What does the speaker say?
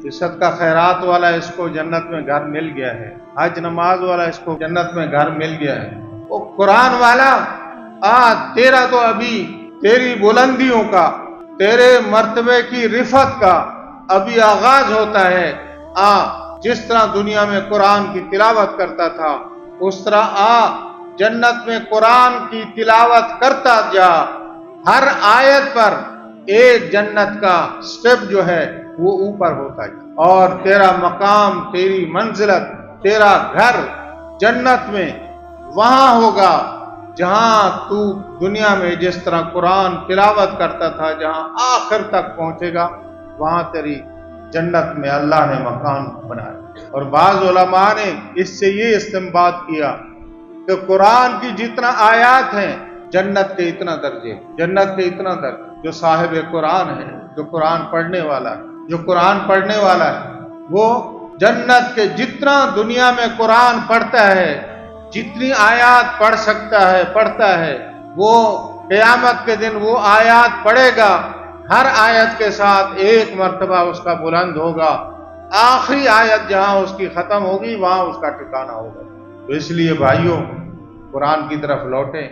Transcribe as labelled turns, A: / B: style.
A: کہ صدقہ خیرات والا اس کو جنت میں گھر مل گیا ہے، حج نماز والا اس کو جنت میں گھر مل گیا ہے، وہ قرآن والا تیرا تو ابھی تیری بلندیوں کا، تیرے مرتبے کی رفعت کا ابھی آغاز ہوتا ہے۔ جس طرح دنیا میں قرآن کی تلاوت کرتا تھا اس طرح جنت میں قرآن کی تلاوت کرتا جا، ہر آیت پر ایک جنت کا سٹیپ جو ہے وہ اوپر ہوتا جا، اور تیرا مقام، تیری منزلت، تیرا گھر جنت میں وہاں ہوگا جہاں تو دنیا میں جس طرح قرآن تلاوت کرتا تھا، جہاں آخر تک پہنچے گا وہاں تیری جنت میں اللہ نے مکان بنایا۔ اور بعض علماء نے اس سے یہ استنباط کیا کہ قرآن کی جتنا آیات ہیں جنت کے اتنا درجے، جنت کے اتنا درجے۔ جو صاحب قرآن ہے، جو قرآن پڑھنے والا ہے، جو قرآن پڑھنے والا ہے، وہ جنت کے جتنا دنیا میں قرآن پڑھتا ہے، جتنی آیات پڑھ سکتا ہے پڑھتا ہے، وہ قیامت کے دن وہ آیات پڑھے گا، ہر آیت کے ساتھ ایک مرتبہ اس کا بلند ہوگا، آخری آیت جہاں اس کی ختم ہوگی وہاں اس کا ٹھکانہ ہوگا۔ تو اس لیے بھائیوں قرآن کی طرف لوٹیں۔